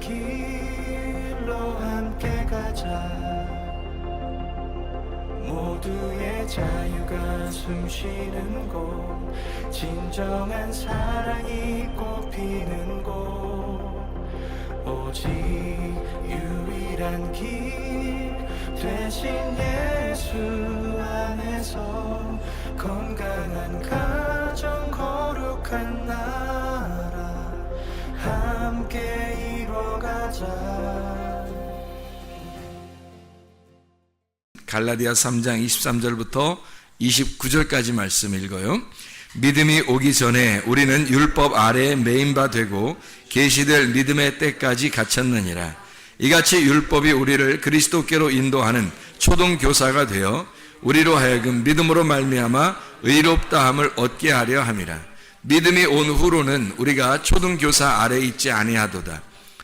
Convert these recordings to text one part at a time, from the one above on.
길로 함께 가자. 모두의 자유가 숨쉬는 곳, 진정한 사랑이 꽃피는 곳, 오직 유일한 길 대신 예수 안에서 건강한 가정, 거룩한 나라 함께 이뤄가자. 갈라디아 3장 23절부터 29절까지 말씀 읽어요. 믿음이 오기 전에 우리는 율법 아래에 매인 바 되고 계시될 믿음의 때까지 갇혔느니라. 이같이 율법이 우리를 그리스도께로 인도하는 초등교사가 되어 우리로 하여금 믿음으로 말미암아 의롭다함을 얻게 하려 함이라. 믿음이 온 후로는 우리가 초등교사 아래에 있지 아니하도다.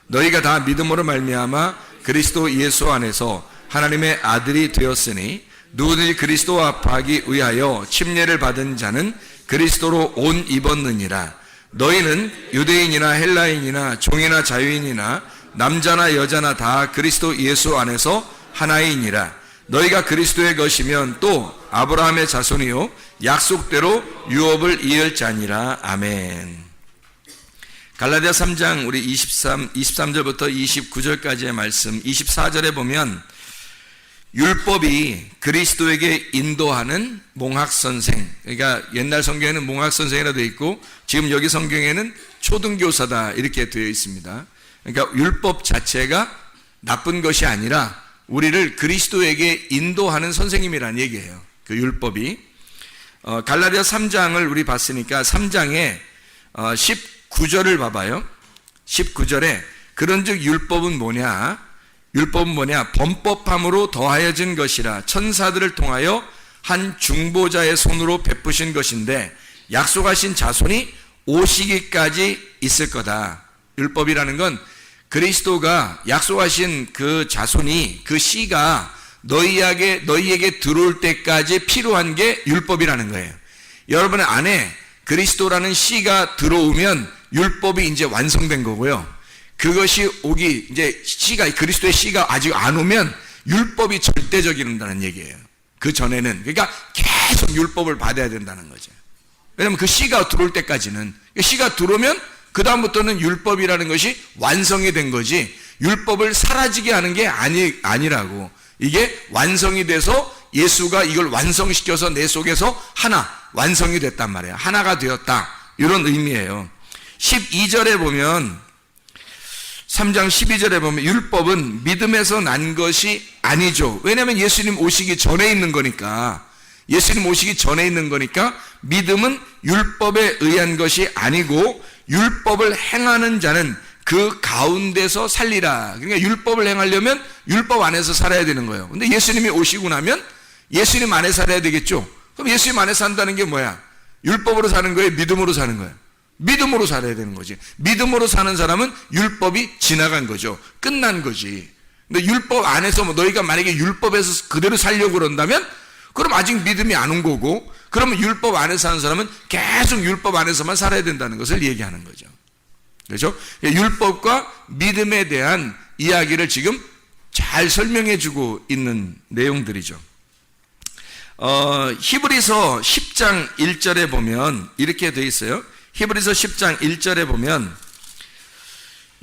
너희가 다 믿음으로 말미암아 그리스도 예수 안에서 하나님의 아들이 되었으니 누구든지 그리스도와 합하기 위하여 침례를 받은 자는 그리스도로 옷 입었느니라. 너희는 유대인이나 헬라인이나 종이나 자유인이나 남자나 여자나 다 그리스도 예수 안에서 하나이니라. 너희가 그리스도의 것이면 또 아브라함의 자손이요 약속대로 유업을 이을 자니라. 아멘. 갈라디아 3장 우리 23절부터 29절까지의 말씀, 24절에 보면 율법이 그리스도에게 인도하는 몽학선생, 그러니까 옛날 성경에는 몽학선생이라 되어 있고 지금 여기 성경에는 초등교사다 이렇게 되어 있습니다. 그러니까 율법 자체가 나쁜 것이 아니라 우리를 그리스도에게 인도하는 선생님이라는 얘기예요. 그 율법이. 갈라디아 3장을 우리 봤으니까 3장에 19절을 봐봐요. 19절에 그런즉 율법은 뭐냐? 율법은 뭐냐? 범법함으로 더하여진 것이라 천사들을 통하여 한 중보자의 손으로 베푸신 것인데 약속하신 자손이 오시기까지 있을 거다. 율법이라는 건 그리스도가 약속하신 그 자손이, 그 씨가 너희에게 들어올 때까지 필요한 게 율법이라는 거예요. 여러분 안에 그리스도라는 씨가 들어오면 율법이 이제 완성된 거고요. 그것이 이제 그리스도의 씨가 아직 안 오면 율법이 절대적이라는 얘기예요. 그 전에는. 그러니까 계속 율법을 받아야 된다는 거죠. 왜냐하면 그 씨가 들어올 때까지는, 씨가 들어오면 그다음부터는 율법이라는 것이 완성이 된 거지, 율법을 사라지게 하는 게 아니라고. 이게 완성이 돼서 예수가 이걸 완성시켜서 내 속에서 하나, 완성이 됐단 말이에요. 하나가 되었다. 이런 의미예요. 12절에 보면, 3장 12절에 보면 율법은 믿음에서 난 것이 아니죠. 왜냐하면 예수님 오시기 전에 있는 거니까. 예수님 오시기 전에 있는 거니까 믿음은 율법에 의한 것이 아니고 율법을 행하는 자는 그 가운데서 살리라. 그러니까 율법을 행하려면 율법 안에서 살아야 되는 거예요. 근데 예수님이 오시고 나면 예수님 안에 살아야 되겠죠. 그럼 예수님 안에 산다는 게 뭐야? 율법으로 사는 거예요? 믿음으로 사는 거예요? 믿음으로 살아야 되는 거지. 믿음으로 사는 사람은 율법이 지나간 거죠. 끝난 거지. 근데 율법 안에서 너희가 만약에 율법에서 그대로 살려고 그런다면 그럼 아직 믿음이 안 온 거고, 그러면 율법 안에 사는 사람은 계속 율법 안에서만 살아야 된다는 것을 얘기하는 거죠. 그렇죠? 율법과 믿음에 대한 이야기를 지금 잘 설명해 주고 있는 내용들이죠. 히브리서 10장 1절에 보면 이렇게 되어 있어요. 히브리서 10장 1절에 보면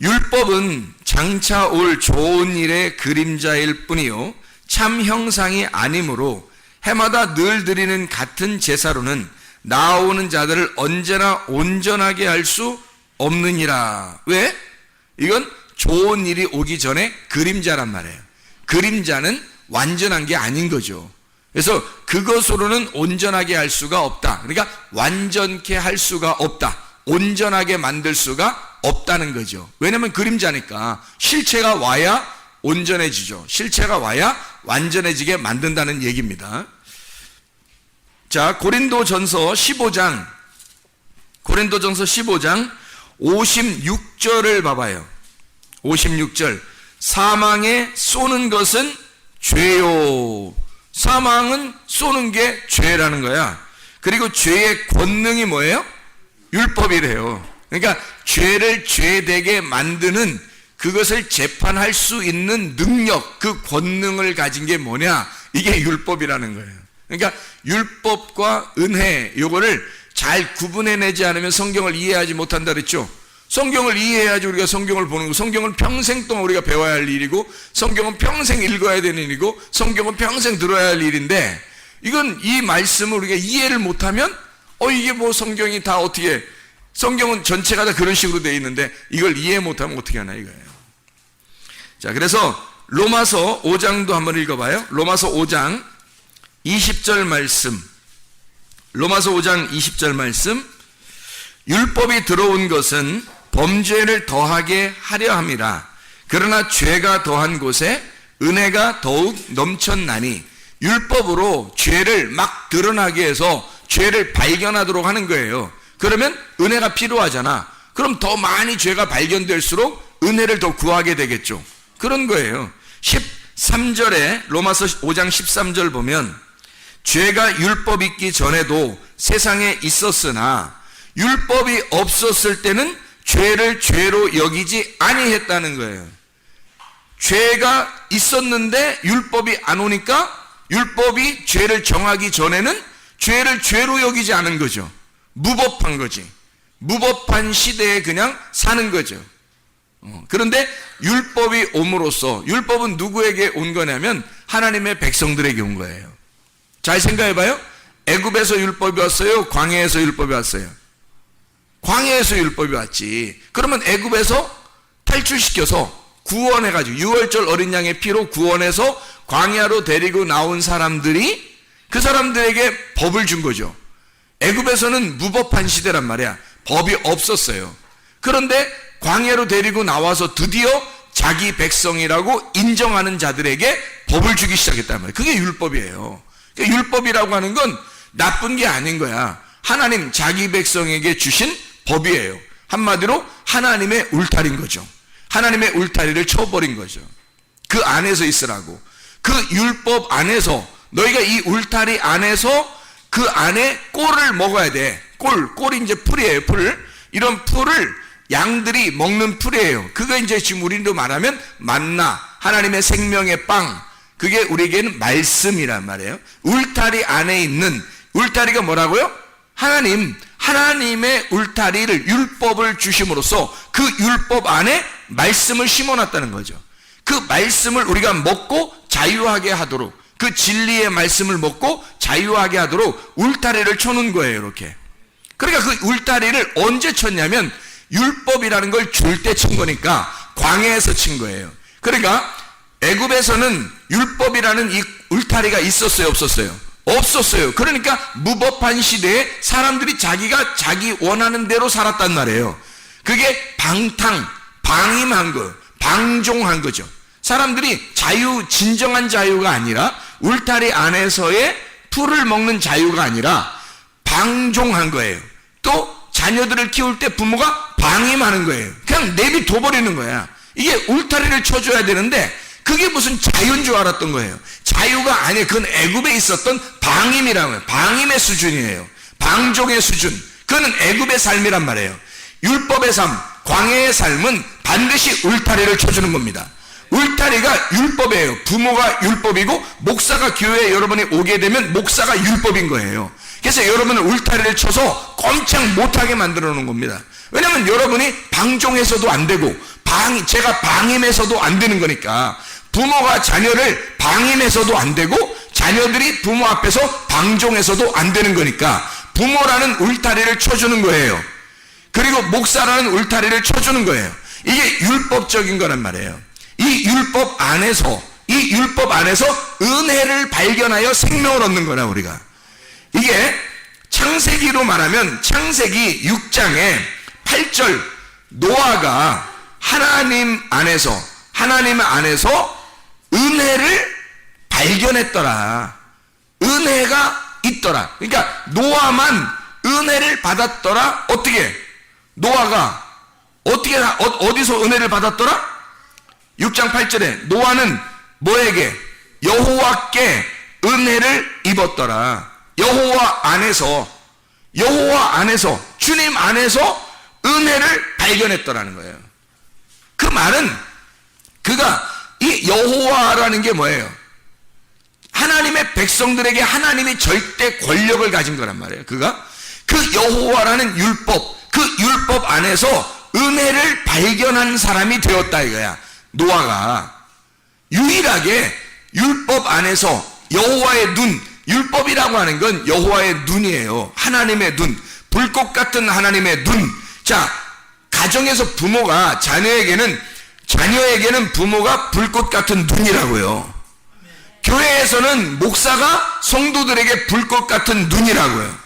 율법은 장차 올 좋은 일의 그림자일 뿐이요 참 형상이 아니므로 해마다 늘 드리는 같은 제사로는 나아오는 자들을 언제나 온전하게 할 수 없느니라. 왜? 이건 좋은 일이 오기 전에 그림자란 말이에요. 그림자는 완전한 게 아닌 거죠. 그래서 그것으로는 온전하게 할 수가 없다. 그러니까 완전케 할 수가 없다. 온전하게 만들 수가 없다는 거죠. 왜냐하면 그림자니까 실체가 와야 온전해지죠. 실체가 와야 완전해지게 만든다는 얘기입니다. 자, 고린도전서 15장 56절을 봐봐요. 56절. 사망에 쏘는 것은 죄요. 사망은 쏘는 게 죄라는 거야. 그리고 죄의 권능이 뭐예요? 율법이래요. 그러니까 죄를 죄되게 만드는 그것을 재판할 수 있는 능력, 그 권능을 가진 게 뭐냐? 이게 율법이라는 거예요. 그러니까 율법과 은혜, 요거를 잘 구분해내지 않으면 성경을 이해하지 못한다 그랬죠. 성경을 이해해야지 우리가 성경을 보는 거. 성경은 평생 동안 우리가 배워야 할 일이고, 성경은 평생 읽어야 되는 일이고, 성경은 평생 들어야 할 일인데, 이건 이 말씀을 우리가 이해를 못하면 이게 뭐 성경이 다 어떻게, 성경은 전체가 다 그런 식으로 되어 있는데 이걸 이해 못하면 어떻게 하나 이거예요. 자, 그래서 로마서 5장도 한번 읽어봐요. 로마서 5장 20절 말씀. 로마서 5장 20절 말씀. 율법이 들어온 것은 범죄를 더하게 하려 함이라. 그러나 죄가 더한 곳에 은혜가 더욱 넘쳤나니. 율법으로 죄를 막 드러나게 해서 죄를 발견하도록 하는 거예요. 그러면 은혜가 필요하잖아. 그럼 더 많이 죄가 발견될수록 은혜를 더 구하게 되겠죠. 그런 거예요. 13절에 로마서 5장 13절 보면 죄가 율법 있기 전에도 세상에 있었으나 율법이 없었을 때는 죄를 죄로 여기지 아니했다는 거예요. 죄가 있었는데 율법이 안 오니까 율법이 죄를 정하기 전에는 죄를 죄로 여기지 않은 거죠. 무법한 거지. 무법한 시대에 그냥 사는 거죠. 그런데 율법이 옴으로써, 율법은 누구에게 온 거냐면 하나님의 백성들에게 온 거예요. 잘 생각해봐요. 애굽에서 율법이 왔어요? 광야에서 율법이 왔어요? 광야에서 율법이 왔지. 그러면 애굽에서 탈출시켜서 구원해가지고 유월절 어린 양의 피로 구원해서 광야로 데리고 나온 사람들이 그 사람들에게 법을 준 거죠. 애굽에서는 무법한 시대란 말이야. 법이 없었어요. 그런데 광야로 데리고 나와서 드디어 자기 백성이라고 인정하는 자들에게 법을 주기 시작했단 말이에요. 그게 율법이에요. 그러니까 율법이라고 하는 건 나쁜 게 아닌 거야. 하나님 자기 백성에게 주신 법이에요. 한마디로 하나님의 울타리인 거죠. 하나님의 울타리를 쳐버린 거죠. 그 안에서 있으라고. 그 율법 안에서, 너희가 이 울타리 안에서 그 안에 꼴을 먹어야 돼. 꼴이 이제 풀이에요. 풀. 이런 풀을 양들이 먹는 풀이에요. 그거 이제 지금 우리도 말하면 만나, 하나님의 생명의 빵. 그게 우리에게는 말씀이란 말이에요. 울타리 안에 있는, 울타리가 뭐라고요? 하나님의 울타리를, 율법을 주심으로써 그 율법 안에 말씀을 심어놨다는 거죠. 그 말씀을 우리가 먹고 자유하게 하도록, 그 진리의 말씀을 먹고 자유하게 하도록 울타리를 쳐놓은 거예요. 이렇게. 그러니까 그 울타리를 언제 쳤냐면 율법이라는 걸 줄 때 친 거니까 광야에서 친 거예요. 그러니까 애굽에서는 율법이라는 이 울타리가 있었어요? 없었어요? 없었어요. 그러니까 무법한 시대에 사람들이 자기가 자기 원하는 대로 살았단 말이에요. 그게 방임한 거, 방종한 거죠. 사람들이 진정한 자유가 아니라, 울타리 안에서의 풀을 먹는 자유가 아니라 방종한 거예요. 또 자녀들을 키울 때 부모가 방임하는 거예요. 그냥 내비둬버리는 거야. 이게 울타리를 쳐줘야 되는데 그게 무슨 자유인 줄 알았던 거예요. 자유가 아니에요. 그건 애굽에 있었던 방임이라고 해요. 방임의 수준이에요. 방종의 수준. 그거는 애굽의 삶이란 말이에요. 율법의 삶, 광야의 삶은 반드시 울타리를 쳐주는 겁니다. 울타리가 율법이에요. 부모가 율법이고 목사가 교회에 여러분이 오게 되면 목사가 율법인 거예요. 그래서 여러분을 울타리를 쳐서 꼼짝 못하게 만들어 놓은 겁니다. 왜냐하면 여러분이 방종해서도 안 되고 제가 방임해서도 안 되는 거니까. 부모가 자녀를 방임해서도 안 되고 자녀들이 부모 앞에서 방종해서도 안 되는 거니까 부모라는 울타리를 쳐주는 거예요. 그리고 목사라는 울타리를 쳐주는 거예요. 이게 율법적인 거란 말이에요. 이 율법 안에서 은혜를 발견하여 생명을 얻는 거라. 우리가 이게 창세기로 말하면 창세기 6장에 8절, 노아가 하나님 안에서 은혜를 발견했더라. 은혜가 있더라. 그러니까 노아만 은혜를 받았더라. 어떻게? 노아가 어디서 은혜를 받았더라? 6장 8절에 노아는 뭐에게? 여호와께 은혜를 입었더라. 여호와 안에서 주님 안에서 은혜를 발견했더라는 거예요. 그 말은 그가 이 여호와라는 게 뭐예요? 하나님의 백성들에게 하나님이 절대 권력을 가진 거란 말이에요. 그가 그 여호와라는 율법, 그 율법 안에서 은혜를 발견한 사람이 되었다 이거야. 노아가 유일하게 율법 안에서 여호와의 눈, 율법이라고 하는 건 여호와의 눈이에요. 하나님의 눈, 불꽃 같은 하나님의 눈. 자, 가정에서 부모가 자녀에게는 부모가 불꽃 같은 눈이라고요. 교회에서는 목사가 성도들에게 불꽃 같은 눈이라고요.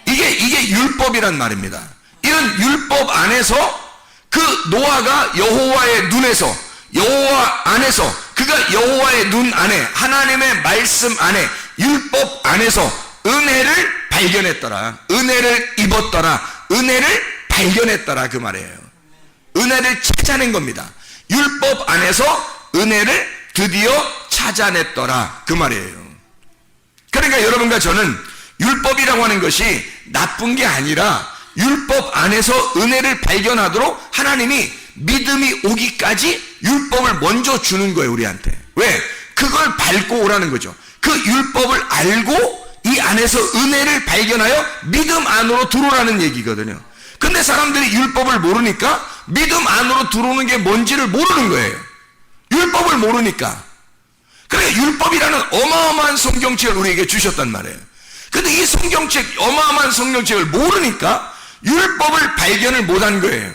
이게 율법이란 말입니다. 이런 율법 안에서 그 노아가 여호와의 눈에서, 여호와 안에서, 그가 여호와의 눈 안에, 하나님의 말씀 안에, 율법 안에서 은혜를 발견했더라. 은혜를 입었더라. 은혜를 발견했더라 그 말이에요. 은혜를 찾아낸 겁니다. 율법 안에서 은혜를 드디어 찾아냈더라 그 말이에요. 그러니까 여러분과 저는 율법이라고 하는 것이 나쁜 게 아니라 율법 안에서 은혜를 발견하도록 하나님이 믿음이 오기까지 율법을 먼저 주는 거예요 우리한테. 왜? 그걸 밟고 오라는 거죠. 그 율법을 알고 이 안에서 은혜를 발견하여 믿음 안으로 들어오라는 얘기거든요. 근데 사람들이 율법을 모르니까 믿음 안으로 들어오는 게 뭔지를 모르는 거예요. 율법을 모르니까. 그러니까 율법이라는 어마어마한 성경책을 우리에게 주셨단 말이에요. 근데 이 성경책, 어마어마한 성경책을 모르니까 율법을 발견을 못한 거예요.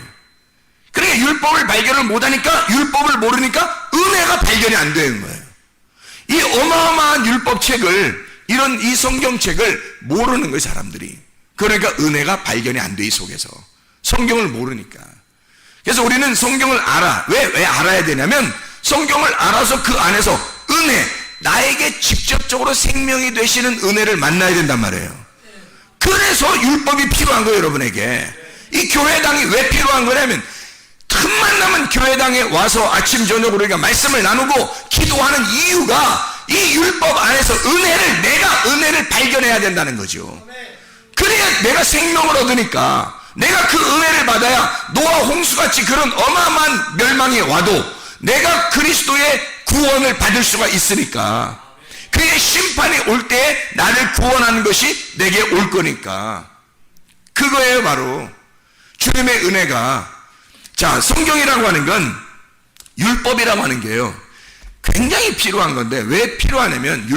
그러니까 율법을 발견을 못하니까, 율법을 모르니까 은혜가 발견이 안 되는 거예요. 이 어마어마한 율법책을, 이 성경책을 모르는 거예요 사람들이. 그러니까 은혜가 발견이 안 돼 이 속에서. 성경을 모르니까. 그래서 우리는 성경을 알아. 왜 알아야 되냐면 성경을 알아서 그 안에서 은혜, 나에게 직접적으로 생명이 되시는 은혜를 만나야 된단 말이에요. 그래서 율법이 필요한 거예요 여러분에게. 이 교회당이 왜 필요한 거냐면 틈만 나면 교회당에 와서 아침 저녁 우리가 말씀을 나누고 기도하는 이유가 이 율법 안에서 내가 은혜를 발견해야 된다는 거죠. 그래야 내가 생명을 얻으니까, 내가 그 은혜를 받아야 노아 홍수같이 그런 어마어마한 멸망이 와도 내가 그리스도의 구원을 받을 수가 있으니까, 그의 심판이 올 때에 나를 구원하는 것이 내게 올 거니까. 그거예요 바로 주님의 은혜가. 자, 성경이라고 하는 건, 율법이라고 하는 게요 굉장히 필요한 건데, 왜 필요하냐면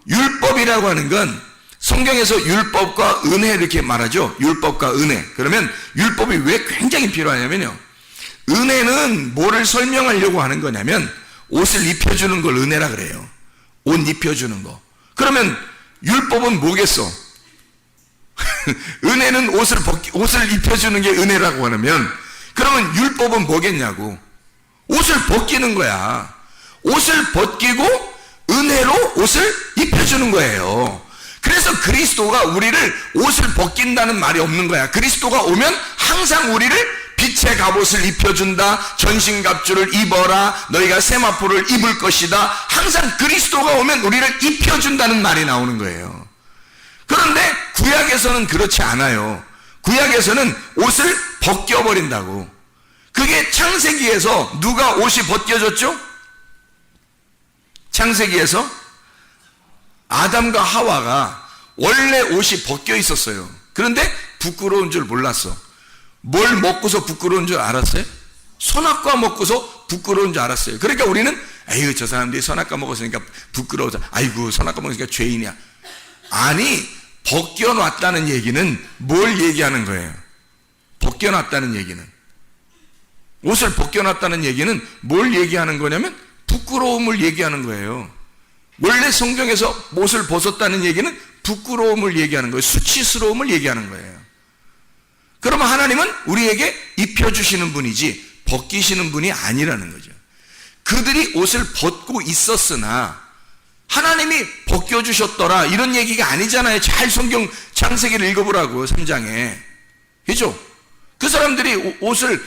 율법이라고 하는 건 성경에서 율법과 은혜 이렇게 말하죠. 율법과 은혜. 그러면 율법이 왜 굉장히 필요하냐면요, 은혜는 뭐를 설명하려고 하는 거냐면 옷을 입혀주는 걸 은혜라 그래요. 옷 입혀주는 거. 그러면 율법은 뭐겠어? 은혜는 옷을 입혀주는 게 은혜라고 하면, 그러면 율법은 뭐겠냐고? 옷을 벗기는 거야. 옷을 벗기고 은혜로 옷을 입혀주는 거예요. 그래서 그리스도가 우리를 옷을 벗긴다는 말이 없는 거야. 그리스도가 오면 항상 우리를 빛의 갑옷을 입혀준다. 전신갑주를 입어라. 너희가 세마포를 입을 것이다. 항상 그리스도가 오면 우리를 입혀준다는 말이 나오는 거예요. 그런데 구약에서는 그렇지 않아요. 구약에서는 옷을 벗겨버린다고. 그게 창세기에서 누가 옷이 벗겨졌죠? 창세기에서 아담과 하와가 원래 옷이 벗겨 있었어요. 그런데 부끄러운 줄 몰랐어. 뭘 먹고서 부끄러운 줄 알았어요? 선악과 먹고서 부끄러운 줄 알았어요. 그러니까 우리는 에휴 저 사람들이 선악과 먹었으니까 부끄러워서, 아이고 선악과 먹으니까 죄인이야. 아니, 벗겨놨다는 얘기는 뭘 얘기하는 거예요? 벗겨놨다는 얘기는, 옷을 벗겨놨다는 얘기는 뭘 얘기하는 거냐면 부끄러움을 얘기하는 거예요. 원래 성경에서 옷을 벗었다는 얘기는 부끄러움을 얘기하는 거예요. 수치스러움을 얘기하는 거예요. 그러면 하나님은 우리에게 입혀주시는 분이지 벗기시는 분이 아니라는 거죠. 그들이 옷을 벗고 있었으나 하나님이 벗겨주셨더라 이런 얘기가 아니잖아요. 잘 성경 창세기를 읽어보라고 3장에. 그죠? 그 사람들이 옷을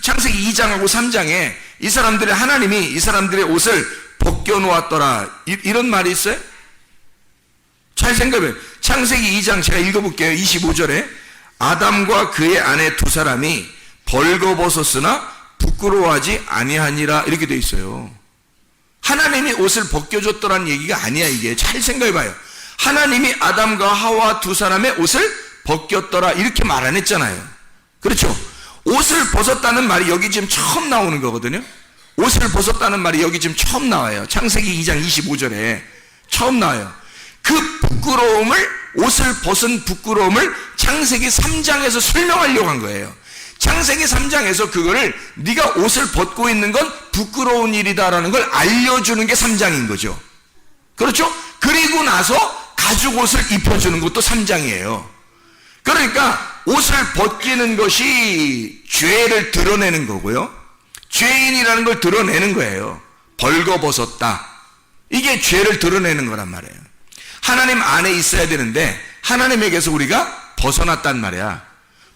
창세기 2장하고 3장에 이 사람들의 하나님이 이 사람들의 옷을 벗겨놓았더라 이런 말이 있어요? 잘 생각해요. 창세기 2장 제가 읽어볼게요. 25절에 아담과 그의 아내 두 사람이 벌거벗었으나 부끄러워하지 아니하니라 이렇게 돼 있어요. 하나님이 옷을 벗겨줬더라는 얘기가 아니야. 이게 잘 생각해봐요. 하나님이 아담과 하와 두 사람의 옷을 벗겼더라 이렇게 말 안 했잖아요. 그렇죠? 옷을 벗었다는 말이 여기 지금 처음 나오는 거거든요. 옷을 벗었다는 말이 여기 지금 처음 나와요. 창세기 2장 25절에 처음 나와요. 그 부끄러움을, 옷을 벗은 부끄러움을 창세기 3장에서 설명하려고 한 거예요. 창세기 3장에서 그거를 네가 옷을 벗고 있는 건 부끄러운 일이다라는 걸 알려주는 게 3장인 거죠. 그렇죠? 그리고 나서 가죽 옷을 입혀주는 것도 3장이에요. 그러니까 옷을 벗기는 것이 죄를 드러내는 거고요. 죄인이라는 걸 드러내는 거예요. 벌거벗었다. 이게 죄를 드러내는 거란 말이에요. 하나님 안에 있어야 되는데 하나님에게서 우리가 벗어났단 말이야.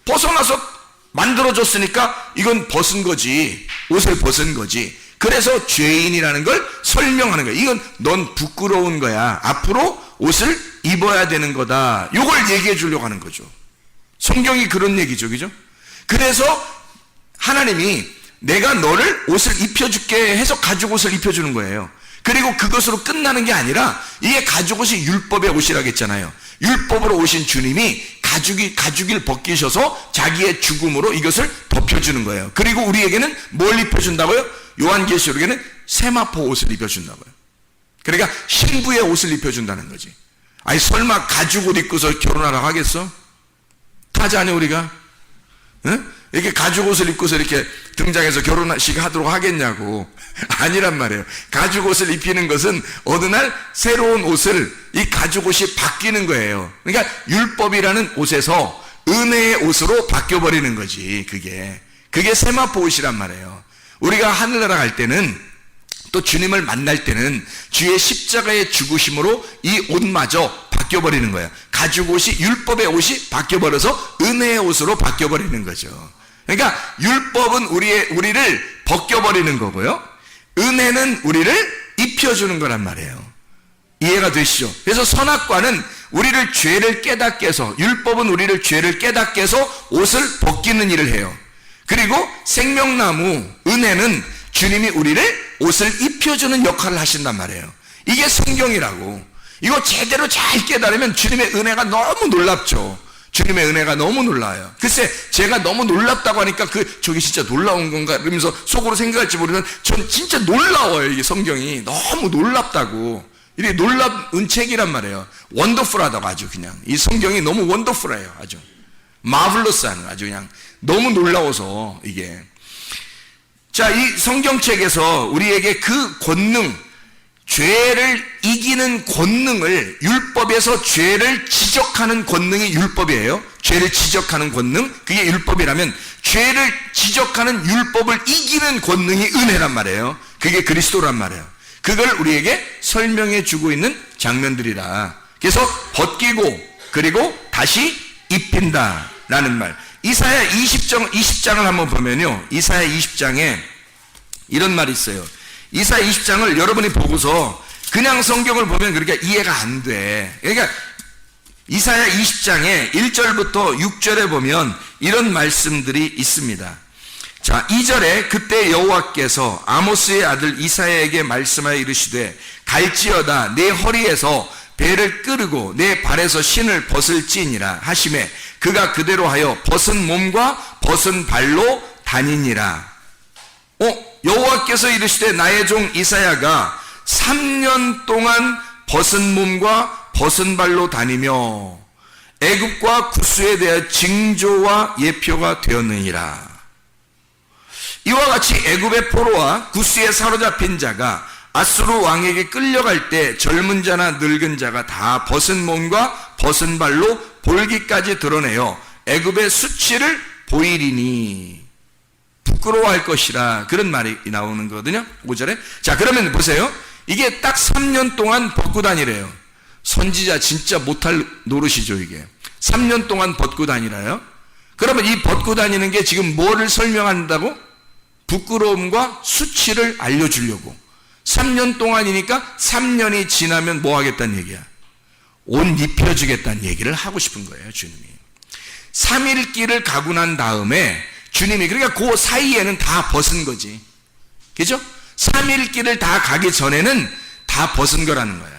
벗어나서 만들어졌으니까 이건 벗은 거지. 옷을 벗은 거지. 그래서 죄인이라는 걸 설명하는 거야. 이건 넌 부끄러운 거야. 앞으로 옷을 입어야 되는 거다. 이걸 얘기해 주려고 하는 거죠. 성경이 그런 얘기죠. 그죠? 그래서 하나님이 내가 너를 옷을 입혀줄게 해서 가죽 옷을 입혀주는 거예요. 그리고 그것으로 끝나는 게 아니라 이게 가죽 옷이 율법의 옷이라고 했잖아요. 율법으로 오신 주님이 가죽을 벗기셔서 자기의 죽음으로 이것을 덮여주는 거예요. 그리고 우리에게는 뭘 입혀준다고요? 요한계시록에는 세마포 옷을 입혀준다고요. 그러니까 신부의 옷을 입혀준다는 거지. 아니 설마 가죽 옷 입고서 결혼하라고 하겠어? 타지 않냐 우리가? 응? 이렇게 가죽 옷을 입고서 이렇게 등장해서 결혼식 하도록 하겠냐고. 아니란 말이에요. 가죽 옷을 입히는 것은 어느 날 새로운 옷을, 이 가죽 옷이 바뀌는 거예요. 그러니까 율법이라는 옷에서 은혜의 옷으로 바뀌어버리는 거지. 그게 세마포 옷이란 말이에요. 우리가 하늘나라 갈 때는, 또 주님을 만날 때는 주의 십자가의 죽으심으로 이 옷마저 바뀌어버리는 거예요. 가죽 옷이, 율법의 옷이 바뀌어버려서 은혜의 옷으로 바뀌어버리는 거죠. 그러니까 율법은 우리를 벗겨버리는 거고요. 은혜는 우리를 입혀주는 거란 말이에요. 이해가 되시죠? 그래서 선악과는 우리를 죄를 깨닫게 해서, 율법은 우리를 죄를 깨닫게 해서 옷을 벗기는 일을 해요. 그리고 생명나무, 은혜는 주님이 우리를 옷을 입혀주는 역할을 하신단 말이에요. 이게 성경이라고. 이거 제대로 잘 깨달으면 주님의 은혜가 너무 놀랍죠. 주님의 은혜가 너무 놀라요. 글쎄 제가 너무 놀랍다고 하니까 저게 진짜 놀라운 건가 그러면서 속으로 생각할지 모르면 전 진짜 놀라워요. 이게 성경이 너무 놀랍다고. 이게 놀라운 책이란 말이에요. 원더풀하다고. 아주 그냥 이 성경이 너무 원더풀해요. 아주 마블러스한, 아주 그냥 너무 놀라워서. 이게 자, 이 성경책에서 우리에게 그 권능, 죄를 이기는 권능을, 율법에서 죄를 지적하는 권능이 율법이에요. 죄를 지적하는 권능, 그게 율법이라면 죄를 지적하는 율법을 이기는 권능이 은혜란 말이에요. 그게 그리스도란 말이에요. 그걸 우리에게 설명해 주고 있는 장면들이라. 그래서 벗기고 그리고 다시 입힌다라는 말. 이사야 20장을 한번 보면요, 이사야 20장에 이런 말이 있어요. 이사야 20장을 여러분이 보고서 그냥 성경을 보면 그렇게 이해가 안 돼. 그러니까 이사야 20장에 1절부터 6절에 보면 이런 말씀들이 있습니다. 자, 2절에 그때 여호와께서 아모스의 아들 이사야에게 말씀하여 이르시되 갈지어다 내 허리에서 배를 끄르고 내 발에서 신을 벗을지니라 하시매 그가 그대로 하여 벗은 몸과 벗은 발로 다니니라. 여호와께서 이르시되 나의 종 이사야가 3년 동안 벗은 몸과 벗은 발로 다니며 애굽과 구스에 대한 징조와 예표가 되었느니라. 이와 같이 애굽의 포로와 구스에 사로잡힌 자가 아수르 왕에게 끌려갈 때 젊은 자나 늙은 자가 다 벗은 몸과 벗은 발로 볼기까지 드러내어 애굽의 수치를 보이리니 부끄러워할 것이라. 그런 말이 나오는 거거든요. 5절에. 자, 그러면 보세요. 이게 딱 3년 동안 벗고 다니래요. 선지자 진짜 못할 노릇이죠. 이게 3년 동안 벗고 다니라요. 그러면 이 벗고 다니는 게 지금 뭐를 설명한다고? 부끄러움과 수치를 알려주려고. 3년 동안이니까 3년이 지나면 뭐 하겠다는 얘기야? 옷 입혀주겠다는 얘기를 하고 싶은 거예요. 주님이 3일 길을 가고 난 다음에 주님이, 그러니까 그 사이에는 다 벗은 거지. 그죠? 3일 길을 다 가기 전에는 다 벗은 거라는 거야.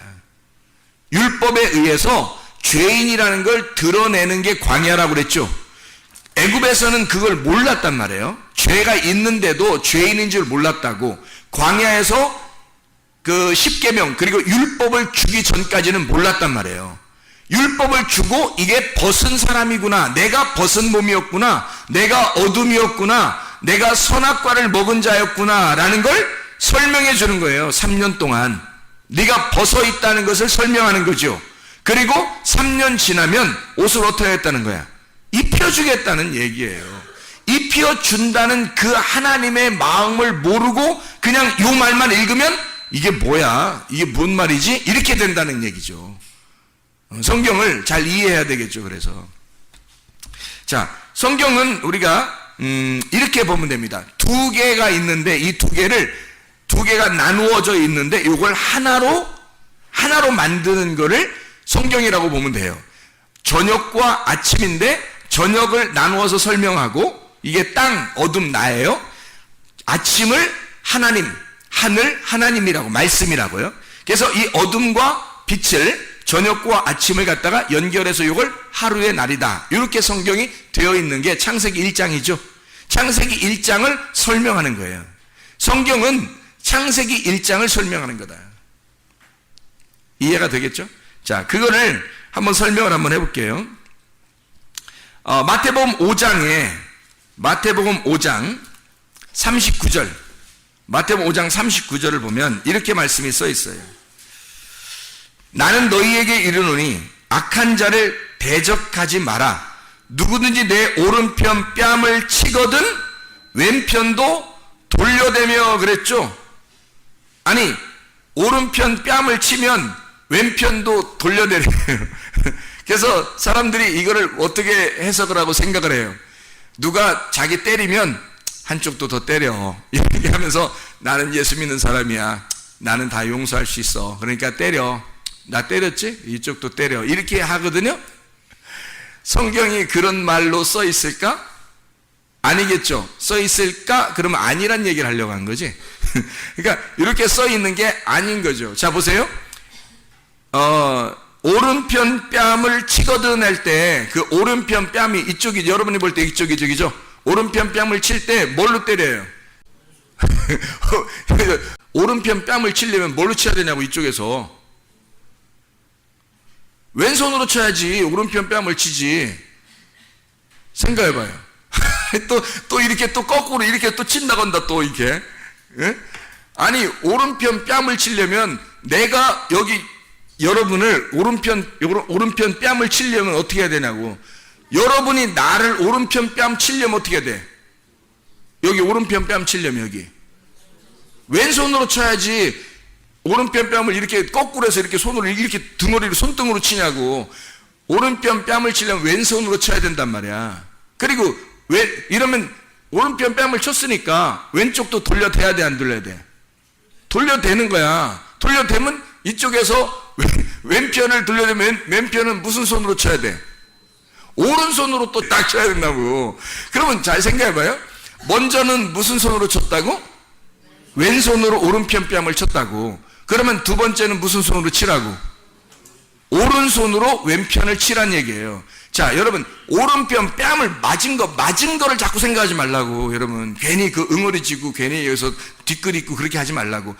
율법에 의해서 죄인이라는 걸 드러내는 게 광야라고 그랬죠. 애굽에서는 그걸 몰랐단 말이에요. 죄가 있는데도 죄인인 줄 몰랐다고. 광야에서 그 십계명 그리고 율법을 주기 전까지는 몰랐단 말이에요. 율법을 주고 이게 벗은 사람이구나, 내가 벗은 몸이었구나, 내가 어둠이었구나, 내가 선악과를 먹은 자였구나 라는 걸 설명해 주는 거예요. 3년 동안 네가 벗어 있다는 것을 설명하는 거죠. 그리고 3년 지나면 옷을 어떻게 했다는 거야? 입혀주겠다는 얘기예요. 입혀준다는 그 하나님의 마음을 모르고 그냥 요 말만 읽으면 이게 뭐야? 이게 뭔 말이지? 이렇게 된다는 얘기죠. 성경을 잘 이해해야 되겠죠. 그래서 자, 성경은 우리가 이렇게 보면 됩니다. 두 개가 있는데 이 두 개가 나누어져 있는데 이걸 하나로 만드는 거를 성경이라고 보면 돼요. 저녁과 아침인데 저녁을 나누어서 설명하고 이게 땅, 어둠, 나예요. 아침을 하나님, 하늘, 하나님이라고, 말씀이라고요. 그래서 이 어둠과 빛을, 저녁과 아침을 갖다가 연결해서 이걸 하루의 날이다, 이렇게 성경이 되어 있는 게 창세기 1장이죠. 창세기 1장을 설명하는 거예요. 성경은 창세기 1장을 설명하는 거다. 이해가 되겠죠? 자, 그거를 한번 설명을 한번 해볼게요. 마태복음 5장 39절, 마태복음 5장 39절을 보면 이렇게 말씀이 써 있어요. 나는 너희에게 이르노니 악한 자를 대적하지 마라. 누구든지 내 오른편 뺨을 치거든 왼편도 돌려대며, 그랬죠? 아니, 오른편 뺨을 치면 왼편도 돌려내래요. 그래서 사람들이 이거를 어떻게 해석을 하고 생각을 해요. 누가 자기 때리면 한쪽도 더 때려, 이렇게 하면서 나는 예수 믿는 사람이야, 나는 다 용서할 수 있어, 그러니까 때려, 나 때렸지? 이쪽도 때려, 이렇게 하거든요. 성경이 그런 말로 써 있을까? 아니겠죠. 써 있을까? 그러면 아니란 얘기를 하려고 한 거지. 그러니까 이렇게 써 있는 게 아닌 거죠. 자, 보세요. 오른편 뺨을 치거든 할 때 그 오른편 뺨이 이쪽이, 여러분이 볼 때 이쪽이 저기죠. 오른편 뺨을 칠 때 뭘로 때려요? 오른편 뺨을 치려면 뭘로 쳐야 되냐고, 이쪽에서. 왼손으로 쳐야지 오른편 뺨을 치지. 생각해봐요. 또 이렇게 또 거꾸로 이렇게 또 친다고 한다, 또 이렇게. 예? 아니, 오른편 뺨을 치려면 내가 여기 여러분을 오른편 뺨을 치려면 어떻게 해야 되냐고. 여러분이 나를 오른편 뺨 치려면 어떻게 해야 돼? 여기 오른편 뺨 치려면 여기 왼손으로 쳐야지. 오른편 뺨을 이렇게 거꾸로 해서 이렇게 손으로 이렇게 등어리로 손등으로 치냐고. 오른편 뺨을 치려면 왼손으로 쳐야 된단 말이야. 그리고 이러면 오른편 뺨을 쳤으니까 왼쪽도 돌려대야 돼, 안 돌려야 돼? 돌려대는 거야. 돌려대면 이쪽에서 왼편을 돌려대면 왼편은 무슨 손으로 쳐야 돼? 오른손으로 또 딱 쳐야 된다고. 그러면 잘 생각해봐요. 먼저는 무슨 손으로 쳤다고? 왼손으로 오른편 뺨을 쳤다고. 그러면 두 번째는 무슨 손으로 치라고? 오른손으로 왼편을 치란 얘기예요. 자, 여러분, 오른편 뺨을 맞은 거를 자꾸 생각하지 말라고. 여러분, 괜히 그 응어리 지고 괜히 여기서 뒷글 있고 그렇게 하지 말라고.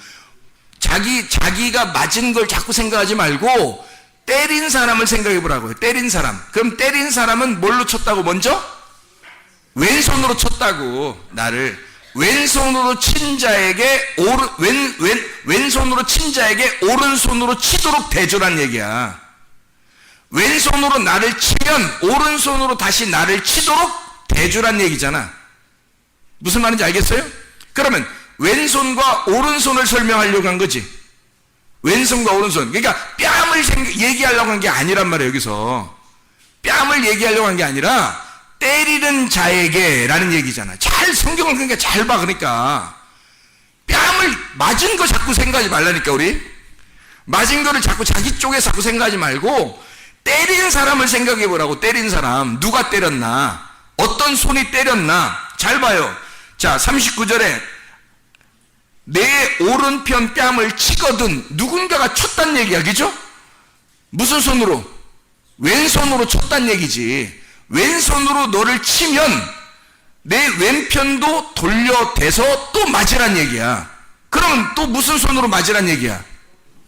자기가 맞은 걸 자꾸 생각하지 말고 때린 사람을 생각해 보라고요. 때린 사람. 그럼 때린 사람은 뭘로 쳤다고? 먼저 왼손으로 쳤다고. 나를 왼손으로 친 자에게 왼손으로 친 자에게 오른손으로 치도록 대조란 얘기야. 왼손으로 나를 치면 오른손으로 다시 나를 치도록 대조란 얘기잖아. 무슨 말인지 알겠어요? 그러면 왼손과 오른손을 설명하려고 한 거지. 왼손과 오른손. 그러니까 뺨을 얘기하려고 한 게 아니란 말이에요. 여기서 뺨을 얘기하려고 한 게 아니라 때리는 자에게 라는 얘기잖아. 성경을 그러니까 잘 봐. 그러니까 뺨을 맞은 거 자꾸 생각하지 말라니까. 우리 맞은 거를 자꾸 자기 쪽에 자꾸 생각하지 말고 때린 사람을 생각해 보라고. 때린 사람, 누가 때렸나, 어떤 손이 때렸나, 잘 봐요. 자, 39절에 내 오른편 뺨을 치거든. 누군가가 쳤단 얘기야, 그죠? 무슨 손으로? 왼손으로 쳤단 얘기지. 왼손으로 너를 치면 내 왼편도 돌려대서 또 맞으란 얘기야. 그러면 또 무슨 손으로 맞으란 얘기야?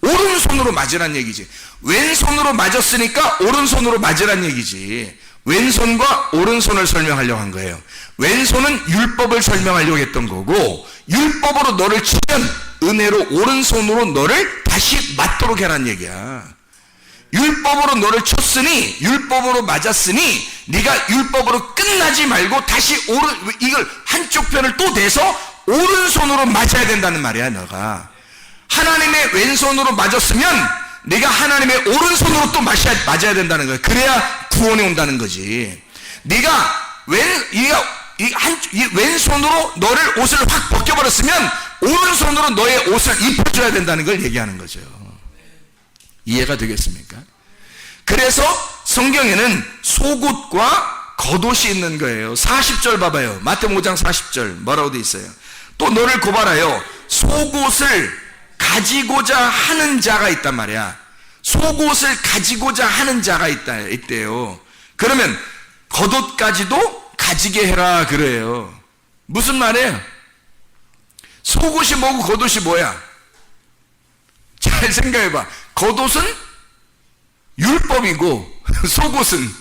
오른손으로 맞으란 얘기지. 왼손으로 맞았으니까 오른손으로 맞으란 얘기지. 왼손과 오른손을 설명하려고 한 거예요. 왼손은 율법을 설명하려고 했던 거고, 율법으로 너를 치면 은혜로 오른손으로 너를 다시 맞도록 해란 얘기야. 율법으로 너를 쳤으니, 율법으로 맞았으니 네가 율법으로 끝나지 말고 다시 이걸 한쪽 편을 또 대서 오른손으로 맞아야 된다는 말이야. 너가 하나님의 왼손으로 맞았으면 네가 하나님의 오른손으로 또 맞아야 된다는 거야. 그래야 구원이 온다는 거지. 네가 왼손으로 너를 옷을 확 벗겨버렸으면 오른손으로 너의 옷을 입혀줘야 된다는 걸 얘기하는 거죠. 이해가 되겠습니까? 그래서 성경에는 속옷과 겉옷이 있는 거예요. 40절 봐봐요. 마태복음 5장 40절 뭐라고 돼 있어요? 또 너를 고발하여 속옷을 가지고자 하는 자가 있단 말이야. 속옷을 가지고자 하는 자가 있대요. 그러면 겉옷까지도 가지게 해라 그래요. 무슨 말이에요? 속옷이 뭐고 겉옷이 뭐야? 잘 생각해봐. 겉옷은 율법이고 속옷은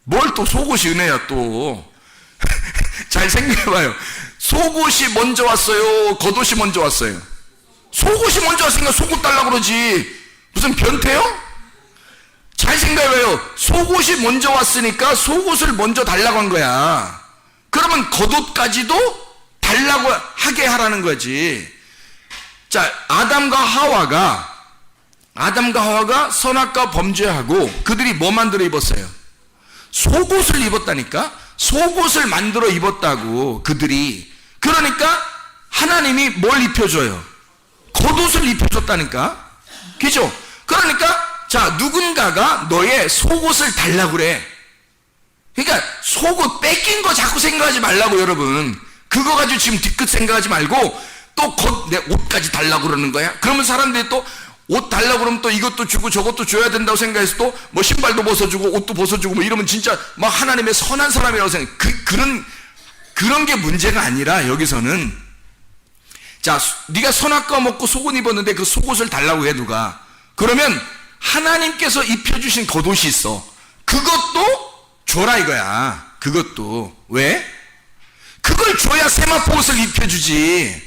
뭘 또 속옷이 은혜야 또. 잘 생각해봐요. 속옷이 먼저 왔어요? 겉옷이 먼저 왔어요? 속옷이 먼저 왔으니까 속옷 달라고 그러지. 무슨 변태요? 잘 생각해봐요. 속옷이 먼저 왔으니까 속옷을 먼저 달라고 한 거야. 그러면 겉옷까지도 달라고 하게 하라는 거지. 자, 아담과 하와가 선악과 범죄하고 그들이 뭐 만들어 입었어요? 속옷을 입었다니까? 속옷을 만들어 입었다고 그들이. 그러니까 하나님이 뭘 입혀줘요? 겉옷을 입혀줬다니까? 그죠? 그러니까 자, 누군가가 너의 속옷을 달라고 그래. 그러니까 속옷 뺏긴 거 자꾸 생각하지 말라고 여러분. 그거 가지고 지금 뒤끝 생각하지 말고 또 내 옷까지 달라고 그러는 거야. 그러면 사람들이 또 옷 달라고 그러면 또 이것도 주고 저것도 줘야 된다고 생각해서 또 뭐 신발도 벗어주고 옷도 벗어주고 뭐 이러면 진짜 막 하나님의 선한 사람이라고 생각. 그런 게 문제가 아니라 여기서는 자, 네가 선악과 먹고 속옷 입었는데 그 속옷을 달라고 해 누가. 그러면 하나님께서 입혀주신 겉옷이 있어. 그것도 줘라 이거야. 그것도. 왜? 그걸 줘야 세마포 옷을 입혀주지.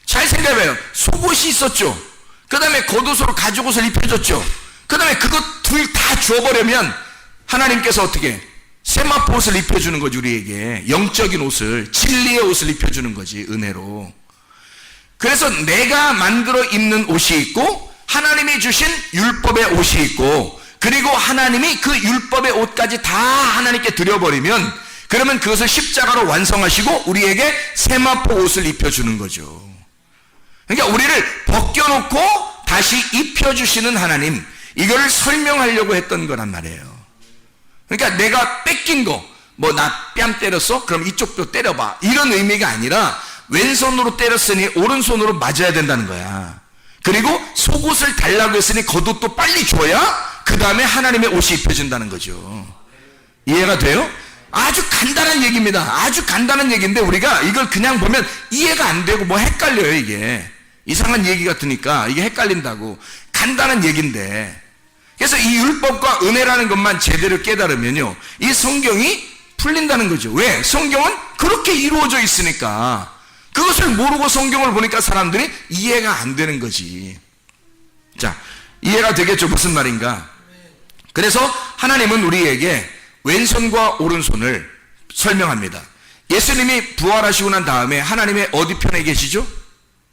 잘 생각해봐요. 속옷이 있었죠. 그 다음에 겉옷으로 가죽옷을 입혀줬죠. 그 다음에 그것 둘 다 줘버리면 하나님께서 어떻게 세마포 옷을 입혀주는 거지. 우리에게 영적인 옷을, 진리의 옷을 입혀주는 거지. 은혜로. 그래서 내가 만들어 입는 옷이 있고 하나님이 주신 율법의 옷이 있고, 그리고 하나님이 그 율법의 옷까지 다 하나님께 드려버리면 그러면 그것을 십자가로 완성하시고 우리에게 세마포 옷을 입혀주는 거죠. 그러니까 우리를 벗겨놓고 다시 입혀주시는 하나님, 이거를 설명하려고 했던 거란 말이에요. 그러니까 내가 뺏긴 거, 뭐 나 뺨 때렸어? 그럼 이쪽 뼈 때려봐, 이런 의미가 아니라 왼손으로 때렸으니 오른손으로 맞아야 된다는 거야. 그리고 속옷을 달라고 했으니 겉옷도 빨리 줘야 그 다음에 하나님의 옷이 입혀진다는 거죠. 이해가 돼요? 아주 간단한 얘기입니다. 아주 간단한 얘기인데 우리가 이걸 그냥 보면 이해가 안 되고 뭐 헷갈려요. 이게 이상한 얘기 같으니까 이게 헷갈린다고. 간단한 얘기인데, 그래서 이 율법과 은혜라는 것만 제대로 깨달으면요 이 성경이 풀린다는 거죠. 왜? 성경은 그렇게 이루어져 있으니까. 그것을 모르고 성경을 보니까 사람들이 이해가 안 되는 거지. 자, 이해가 되겠죠? 무슨 말인가? 그래서 하나님은 우리에게 왼손과 오른손을 설명합니다. 예수님이 부활하시고 난 다음에 하나님의 어디 편에 계시죠?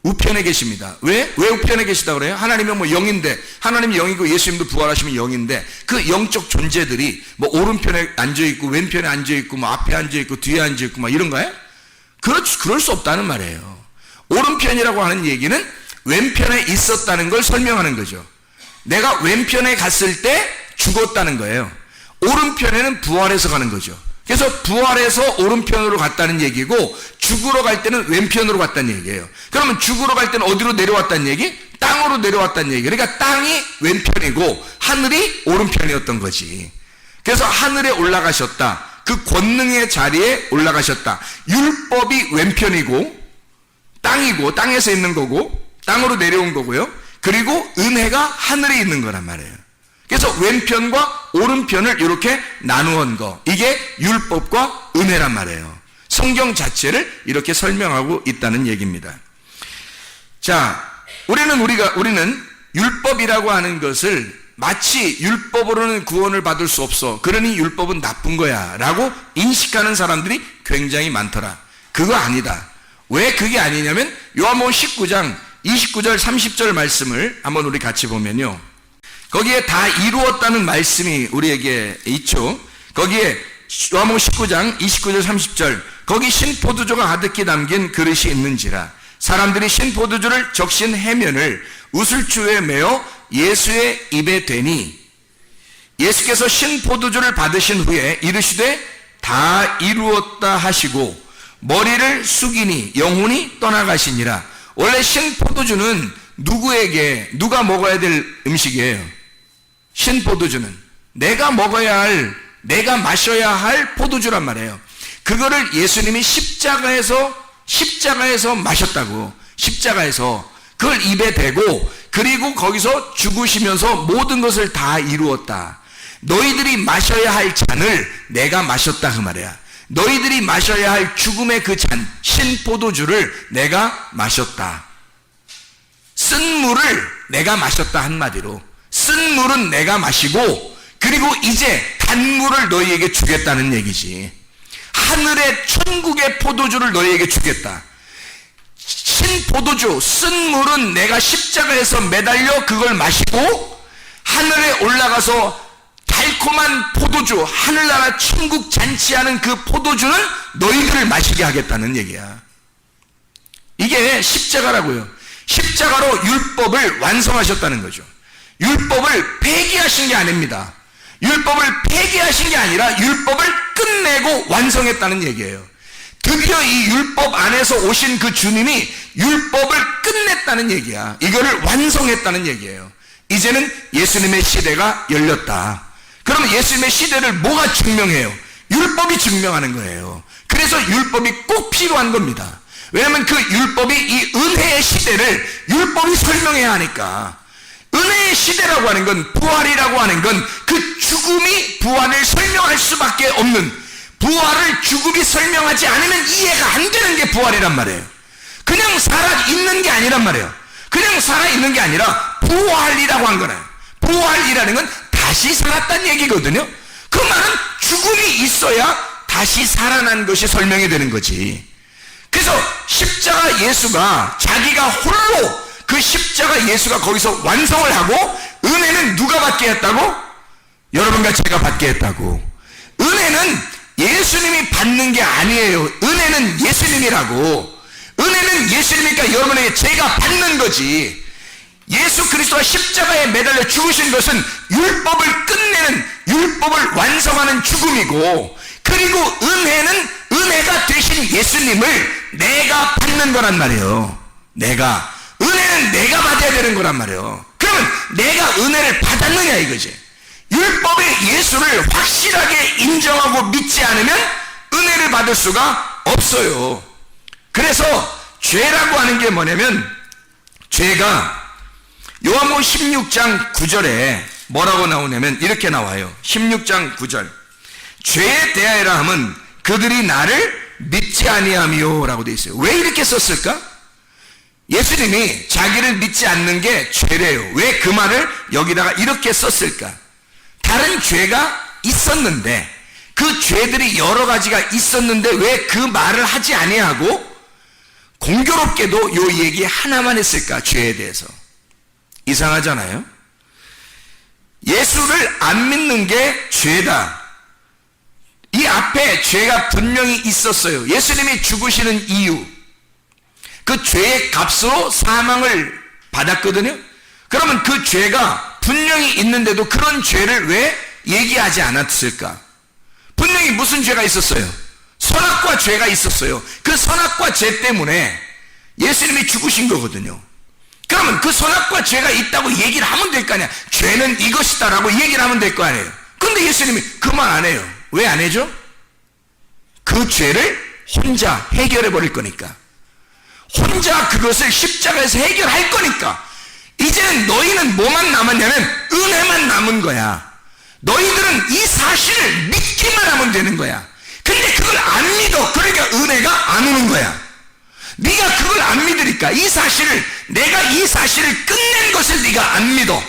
우편에 계십니다. 왜 우편에 계시다 그래요? 하나님은 뭐 영인데, 하나님이 영이고 예수님도 부활하시면 영인데 그 영적 존재들이 뭐 오른편에 앉아있고 왼편에 앉아있고 뭐 앞에 앉아있고 뒤에 앉아있고 막 이런가요? 그럴 수 없다는 말이에요. 오른편이라고 하는 얘기는 왼편에 있었다는 걸 설명하는 거죠. 내가 왼편에 갔을 때 죽었다는 거예요. 오른편에는 부활해서 가는 거죠. 그래서 부활해서 오른편으로 갔다는 얘기고 죽으러 갈 때는 왼편으로 갔다는 얘기예요. 그러면 죽으러 갈 때는 어디로 내려왔다는 얘기? 땅으로 내려왔다는 얘기. 그러니까 땅이 왼편이고 하늘이 오른편이었던 거지. 그래서 하늘에 올라가셨다. 그 권능의 자리에 올라가셨다. 율법이 왼편이고 땅이고 땅에서 있는 거고 땅으로 내려온 거고요. 그리고 은혜가 하늘에 있는 거란 말이에요. 그래서 왼편과 오른편을 이렇게 나누은 거, 이게 율법과 은혜란 말이에요. 성경 자체를 이렇게 설명하고 있다는 얘기입니다. 자, 우리는 율법이라고 하는 것을 마치 율법으로는 구원을 받을 수 없어, 그러니 율법은 나쁜 거야 라고 인식하는 사람들이 굉장히 많더라. 그거 아니다. 왜 그게 아니냐면 요한복음 19장 29절 30절 말씀을 한번 우리 같이 보면요, 거기에 다 이루었다는 말씀이 우리에게 있죠. 거기에 요한복음 19장 29절 30절, 거기 신포도주가 가득히 담긴 그릇이 있는지라 사람들이 신포도주를 적신 해면을 우슬주에 메어 예수의 입에 대니 예수께서 신포도주를 받으신 후에 이르시되 다 이루었다 하시고 머리를 숙이니 영혼이 떠나가시니라. 원래 신포도주는 누가 먹어야 될 음식이에요. 신포도주는 내가 먹어야 할, 내가 마셔야 할 포도주란 말이에요. 그거를 예수님이 십자가에서 마셨다고. 십자가에서 그걸 입에 대고, 그리고 거기서 죽으시면서 모든 것을 다 이루었다. 너희들이 마셔야 할 잔을 내가 마셨다 그 말이야. 너희들이 마셔야 할 죽음의 그 잔, 신포도주를 내가 마셨다. 쓴 물을 내가 마셨다. 한마디로 쓴 물은 내가 마시고, 그리고 이제 단물을 너희에게 주겠다는 얘기지. 하늘의 천국의 포도주를 너희에게 주겠다. 신포도주, 쓴 물은 내가 십자가에서 매달려 그걸 마시고, 하늘에 올라가서 달콤한 포도주, 하늘나라 천국 잔치하는 그 포도주는 너희들을 마시게 하겠다는 얘기야. 이게 십자가라고요. 십자가로 율법을 완성하셨다는 거죠. 율법을 폐기하신 게 아닙니다. 율법을 폐기하신 게 아니라 율법을 끝내고 완성했다는 얘기예요. 드디어 이 율법 안에서 오신 그 주님이 율법을 끝냈다는 얘기야. 이거를 완성했다는 얘기예요. 이제는 예수님의 시대가 열렸다. 그러면 예수님의 시대를 뭐가 증명해요? 율법이 증명하는 거예요. 그래서 율법이 꼭 필요한 겁니다. 왜냐하면 그 율법이 이 은혜의 시대를 율법이 설명해야 하니까. 은혜의 시대라고 하는 건, 부활이라고 하는 건 그 죽음이 부활을 설명할 수밖에 없는, 부활을 죽음이 설명하지 않으면 이해가 안 되는 게 부활이란 말이에요. 그냥 살아있는 게 아니란 말이에요. 그냥 살아있는 게 아니라 부활이라고 한 거예요. 부활이라는 건 다시 살았다는 얘기거든요. 그 말은 죽음이 있어야 다시 살아난 것이 설명이 되는 거지. 그래서 십자가 예수가 자기가 홀로 그 십자가 예수가 거기서 완성을 하고, 은혜는 누가 받게 했다고? 여러분과 제가 받게 했다고. 은혜는 예수님이 받는 게 아니에요. 은혜는 예수님이라고. 은혜는 예수님이니까 여러분에게 제가 받는 거지. 예수 그리스도가 십자가에 매달려 죽으신 것은 율법을 끝내는, 율법을 완성하는 죽음이고, 그리고 은혜는 은혜가 되신 예수님을 내가 받는 거란 말이에요. 은혜는 내가 받아야 되는 거란 말이에요. 그러면 내가 은혜를 받았느냐 이거지. 율법의 예수를 확실하게 인정하고 믿지 않으면 은혜를 받을 수가 없어요. 그래서 죄라고 하는 게 뭐냐면, 죄가 요한복음 16장 9절에 뭐라고 나오냐면 이렇게 나와요. 16장 9절. 죄에 대하여라 함은 그들이 나를 믿지 아니하며 라고 되어 있어요. 왜 이렇게 썼을까? 예수님이 자기를 믿지 않는 게 죄래요. 왜 그 말을 여기다가 이렇게 썼을까? 다른 죄가 있었는데, 그 죄들이 여러 가지가 있었는데 왜 그 말을 하지 아니하고 공교롭게도 요 얘기 하나만 했을까? 죄에 대해서. 이상하잖아요. 예수를 안 믿는 게 죄다. 이 앞에 죄가 분명히 있었어요. 예수님이 죽으시는 이유, 그 죄의 값으로 사망을 받았거든요. 그러면 그 죄가 분명히 있는데도 그런 죄를 왜 얘기하지 않았을까? 분명히 무슨 죄가 있었어요? 선악과 죄가 있었어요. 그 선악과 죄 때문에 예수님이 죽으신 거거든요. 그러면 그 선악과 죄가 있다고 얘기를 하면 될 거 아니야. 죄는 이것이다라고 얘기를 하면 될 거 아니에요. 근데 예수님이 그 말 안 해요. 왜 안 해죠? 그 죄를 혼자 해결해 버릴 거니까. 혼자 그것을 십자가에서 해결할 거니까. 이제는 너희는 뭐만 남았냐면 은혜만 남은 거야. 너희들은 이 사실을 믿기만 하면 되는 거야. 근데 그걸 안 믿어. 그러니까 은혜가 안 오는 거야. 네가 그걸 안 믿으니까, 이 사실을, 내가 이 사실을 끝낸 것을 네가 안 믿어.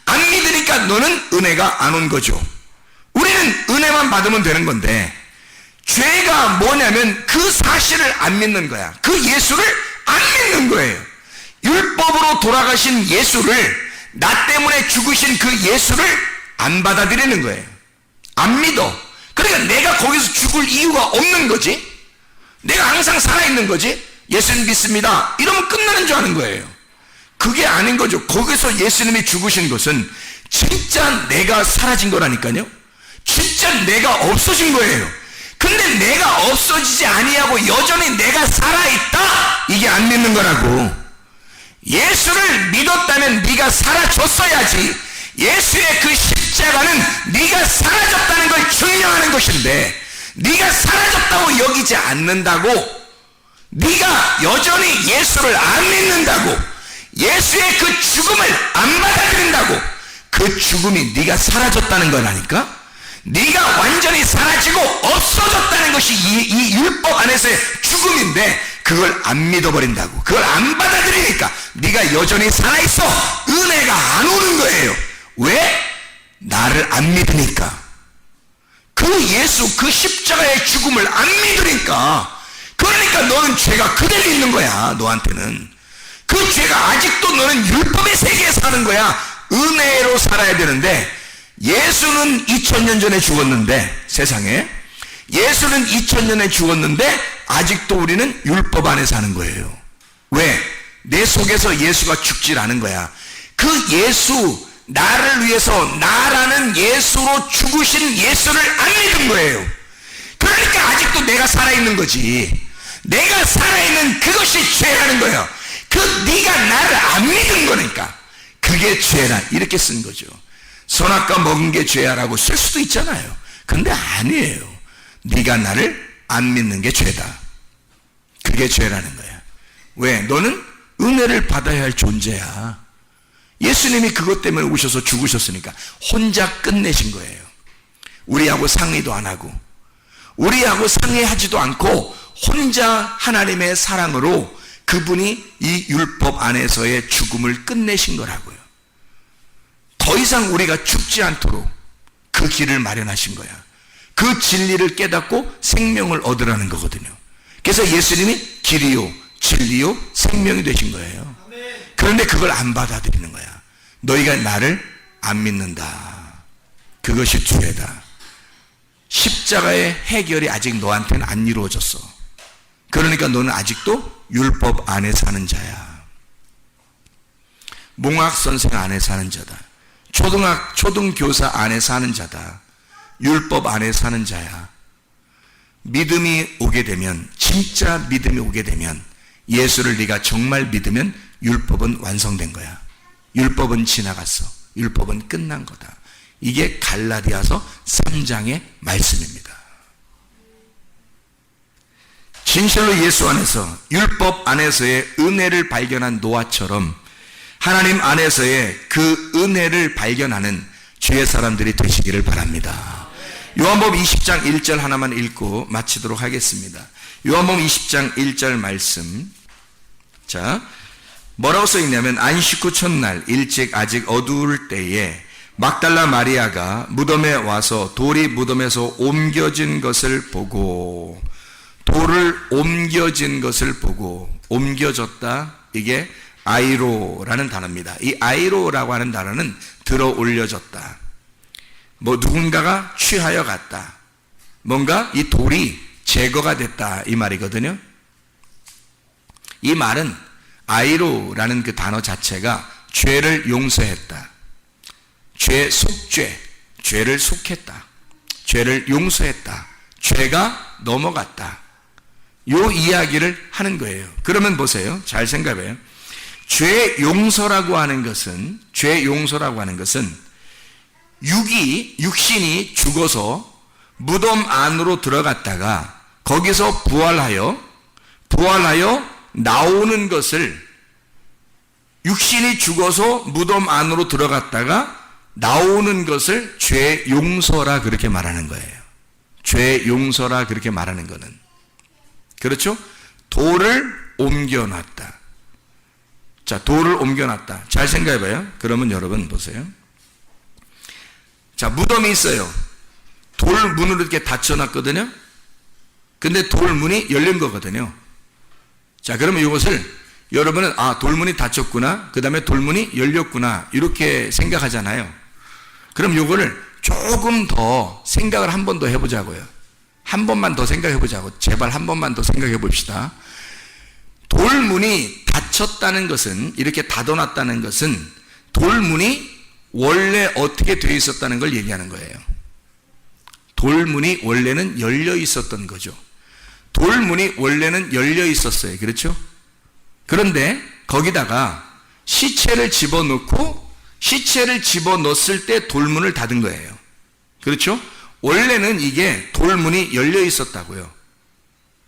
안 믿으니까 너는 은혜가 안 온 거죠. 우리는 은혜만 받으면 되는 건데, 죄가 뭐냐면 그 사실을 안 믿는 거야. 그 예수를 안 믿는 거예요. 율법으로 돌아가신 예수를, 나 때문에 죽으신 그 예수를 안 받아들이는 거예요. 안 믿어. 그러니까 내가 거기서 죽을 이유가 없는 거지. 내가 항상 살아있는 거지. 예수님 믿습니다 이러면 끝나는 줄 아는 거예요. 그게 아닌 거죠. 거기서 예수님이 죽으신 것은 진짜 내가 사라진 거라니까요. 진짜 내가 없어진 거예요. 근데 내가 없어지지 아니하고 여전히 내가 살아있다, 이게 안 믿는 거라고. 예수를 믿었다면 네가 사라졌어야지. 예수의 그 십자가는 네가 사라졌다는 걸 증명하는 것인데, 네가 사라졌다고 여기지 않는다고, 네가 여전히 예수를 안 믿는다고, 예수의 그 죽음을 안 받아들인다고, 그 죽음이 네가 사라졌다는 거라니까. 네가 완전히 사라지고 없어졌다는 것이 이 율법 안에서의 죽음인데, 그걸 안 믿어버린다고, 그걸 안 받아들이니까 네가 여전히 살아있어. 은혜가 안 오는 거예요. 왜? 나를 안 믿으니까. 그 예수, 그 십자가의 죽음을 안 믿으니까. 그러니까 너는 죄가 그대로 있는 거야. 너한테는 그 죄가 아직도, 너는 율법의 세계에 사는 거야. 은혜로 살아야 되는데, 예수는 2000년 전에 죽었는데, 세상에 예수는 2000년에 죽었는데 아직도 우리는 율법 안에 사는 거예요. 왜? 내 속에서 예수가 죽질 않은 거야. 그 예수, 나를 위해서 나라는 예수로 죽으신 예수를 안 믿은 거예요. 그러니까 아직도 내가 살아있는 거지. 내가 살아있는 그것이 죄라는 거예요. 그 네가 나를 안 믿은 거니까 그게 죄라, 이렇게 쓴 거죠. 선악과 먹은 게 죄야라고 쓸 수도 있잖아요. 근데 아니에요. 네가 나를 안 믿는 게 죄다. 그게 죄라는 거야. 왜? 너는 은혜를 받아야 할 존재야. 예수님이 그것 때문에 오셔서 죽으셨으니까 혼자 끝내신 거예요. 우리하고 상의도 안 하고, 우리하고 상의하지도 않고 혼자 하나님의 사랑으로 그분이 이 율법 안에서의 죽음을 끝내신 거라고요. 더 이상 우리가 죽지 않도록 그 길을 마련하신 거야. 그 진리를 깨닫고 생명을 얻으라는 거거든요. 그래서 예수님이 길이요 진리요 생명이 되신 거예요. 그런데 그걸 안 받아들이는 거야. 너희가 나를 안 믿는다. 그것이 죄다. 십자가의 해결이 아직 너한테는 안 이루어졌어. 그러니까 너는 아직도 율법 안에 사는 자야. 몽학선생 안에 사는 자다. 초등교사 안에 사는 자다. 율법 안에 사는 자야. 믿음이 오게 되면, 진짜 믿음이 오게 되면, 예수를 네가 정말 믿으면 율법은 완성된 거야. 율법은 지나갔어. 율법은 끝난 거다. 이게 갈라디아서 3장의 말씀입니다. 진실로 예수 안에서, 율법 안에서의 은혜를 발견한 노아처럼 하나님 안에서의 그 은혜를 발견하는 주의 사람들이 되시기를 바랍니다. 요한복음 20장 1절 하나만 읽고 마치도록 하겠습니다. 요한복음 20장 1절 말씀. 자, 뭐라고 써있냐면, 안식 후 첫날 일찍 아직 어두울 때에 막달라 마리아가 무덤에 와서 돌이 무덤에서 옮겨진 것을 보고, 돌을 옮겨진 것을 보고, 옮겨졌다, 이게 아이로라는 단어입니다. 이 아이로라고 하는 단어는 들어 올려졌다, 뭐 누군가가 취하여 갔다, 뭔가 이 돌이 제거가 됐다, 이 말이거든요. 이 말은 아이로라는 그 단어 자체가 죄를 용서했다, 죄 속죄, 죄를 속했다, 죄를 용서했다. 죄가 넘어갔다. 요 이야기를 하는 거예요. 그러면 보세요. 잘 생각해요. 죄 용서라고 하는 것은 육신이 죽어서 무덤 안으로 들어갔다가 거기서 부활하여 나오는 것을, 육신이 죽어서 무덤 안으로 들어갔다가 나오는 것을 죄 용서라 그렇게 말하는 거예요. 죄 용서라 그렇게 말하는 거는, 그렇죠? 돌을 옮겨놨다. 자, 돌을 옮겨놨다. 잘 생각해봐요. 그러면 여러분 보세요. 자, 무덤이 있어요. 돌 문으로 이렇게 닫혀놨거든요. 근데 돌 문이 열린 거거든요. 자, 그러면 이것을 여러분은 돌문이 닫혔구나, 그 다음에 돌문이 열렸구나, 이렇게 생각하잖아요. 그럼 이거를 조금 더 생각을 한 번 더 해보자고요. 한 번만 더 생각해보자고. 제발 한 번만 더 생각해봅시다. 돌문이 닫혔다는 것은, 이렇게 닫아놨다는 것은 돌문이 원래 어떻게 되어 있었다는 걸 얘기하는 거예요. 돌문이 원래는 열려 있었던 거죠. 돌문이 원래는 열려 있었어요. 그렇죠? 그런데 거기다가 시체를 집어넣었을 때 돌문을 닫은 거예요. 그렇죠? 원래는 이게 돌문이 열려 있었다고요.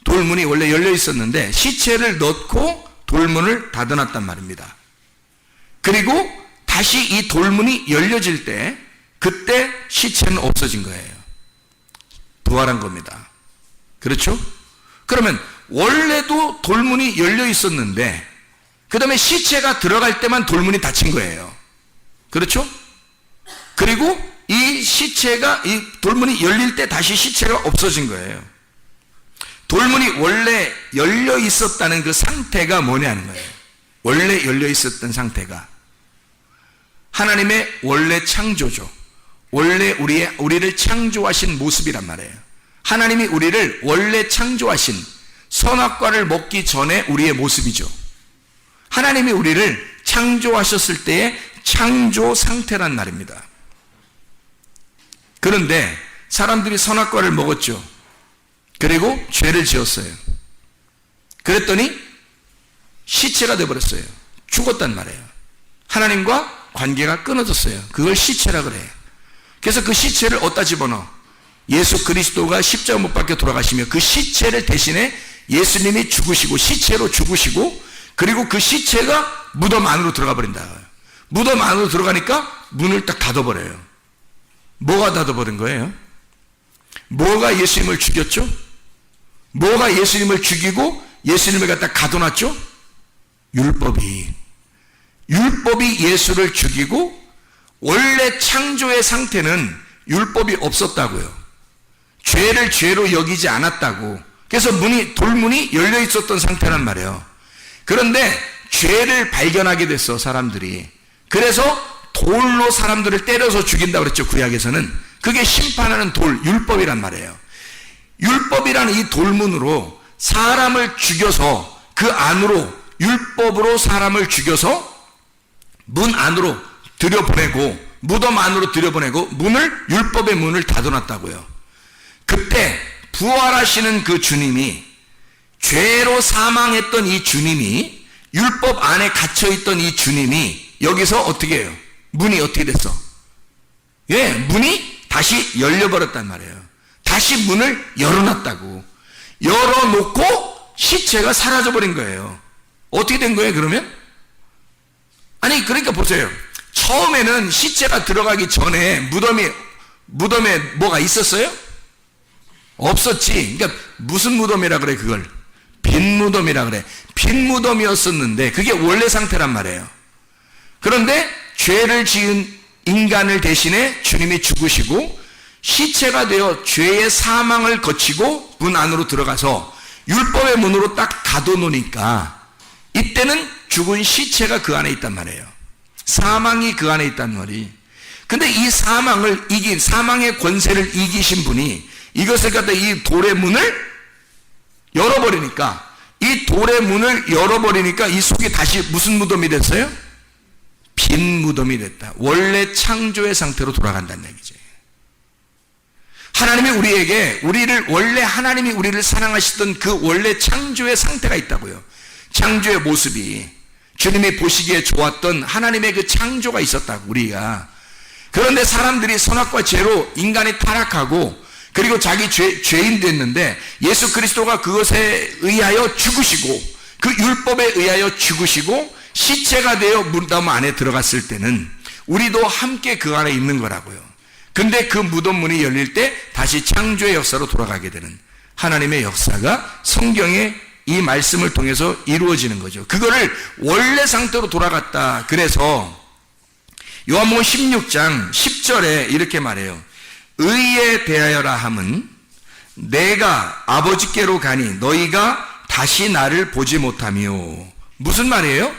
돌문이 원래 열려 있었는데 시체를 넣고 돌문을 닫아놨단 말입니다. 그리고 다시 이 돌문이 열려질 때 그때 시체는 없어진 거예요. 부활한 겁니다. 그렇죠? 그러면 원래도 돌문이 열려 있었는데 그 다음에 시체가 들어갈 때만 돌문이 닫힌 거예요. 그렇죠? 그리고 이 돌문이 열릴 때 다시 시체가 없어진 거예요. 돌문이 원래 열려 있었다는 그 상태가 뭐냐는 거예요. 원래 열려 있었던 상태가 하나님의 원래 창조죠. 원래 우리를 창조하신 모습이란 말이에요. 하나님이 우리를 원래 창조하신 선악과를 먹기 전에 우리의 모습이죠. 하나님이 우리를 창조하셨을 때의 창조 상태란 말입니다. 그런데 사람들이 선악과를 먹었죠. 그리고 죄를 지었어요. 그랬더니 시체가 되어버렸어요. 죽었단 말이에요. 하나님과 관계가 끊어졌어요. 그걸 시체라 그래요. 그래서 그 시체를 어디다 집어넣어? 예수 그리스도가 십자가 못 박혀 돌아가시며 그 시체를 대신에 예수님이 죽으시고 시체로 죽으시고 그리고 그 시체가 무덤 안으로 들어가 버린다. 무덤 안으로 들어가니까 문을 딱 닫아버려요. 뭐가 닫아버린 거예요? 뭐가 예수님을 죽였죠? 뭐가 예수님을 죽이고 예수님을 갖다 가둬놨죠? 율법이 예수를 죽이고 원래 창조의 상태는 율법이 없었다고요. 죄를 죄로 여기지 않았다고. 그래서 돌문이 열려 있었던 상태란 말이에요. 그런데 죄를 발견하게 됐어, 사람들이. 그래서 돌로 사람들을 때려서 죽인다고 그랬죠, 구약에서는. 그게 심판하는 돌, 율법이란 말이에요. 율법이라는 이 돌문으로 사람을 죽여서 그 안으로, 율법으로 사람을 죽여서 문 안으로 들여보내고, 무덤 안으로 들여보내고, 율법의 문을 닫아놨다고요. 그때 부활하시는 그 주님이, 죄로 사망했던 이 주님이, 율법 안에 갇혀있던 이 주님이 여기서 어떻게 해요? 문이 어떻게 됐어? 문이 다시 열려버렸단 말이에요. 다시 문을 열어놨다고. 열어놓고 시체가 사라져버린 거예요. 어떻게 된 거예요, 그러면? 아니, 그러니까 보세요. 처음에는 시체가 들어가기 전에 무덤에 뭐가 있었어요? 없었지. 그러니까 무슨 무덤이라 그래, 그걸? 빈 무덤이라 그래. 빈 무덤이었었는데 그게 원래 상태란 말이에요. 그런데 죄를 지은 인간을 대신에 주님이 죽으시고 시체가 되어 죄의 사망을 거치고 문 안으로 들어가서 율법의 문으로 딱 가둬놓으니까 이때는 죽은 시체가 그 안에 있단 말이에요. 사망이 그 안에 있단 말이. 근데 이 사망의 권세를 이기신 분이 이것을 갖다 이 돌의 문을 열어버리니까, 이 돌의 문을 열어버리니까 이 속이 다시 무슨 무덤이 됐어요? 빈 무덤이 됐다. 원래 창조의 상태로 돌아간다는 얘기죠. 하나님이 우리를 원래 하나님이 우리를 사랑하시던 그 원래 창조의 상태가 있다고요. 창조의 모습이 주님이 보시기에 좋았던 하나님의 그 창조가 있었다고 우리가. 그런데 사람들이 선악과 죄로 인간이 타락하고 그리고 자기 죄인 됐는데 예수 그리스도가 그것에 의하여 죽으시고 그 율법에 의하여 죽으시고 시체가 되어 무덤 안에 들어갔을 때는 우리도 함께 그 안에 있는 거라고요. 근데 그 무덤 문이 열릴 때 다시 창조의 역사로 돌아가게 되는 하나님의 역사가 성경의 이 말씀을 통해서 이루어지는 거죠. 그거를 원래 상태로 돌아갔다. 그래서 요한복음 16장 10절에 이렇게 말해요. 의에 대하여라 함은 내가 아버지께로 가니 너희가 다시 나를 보지 못하며. 무슨 말이에요?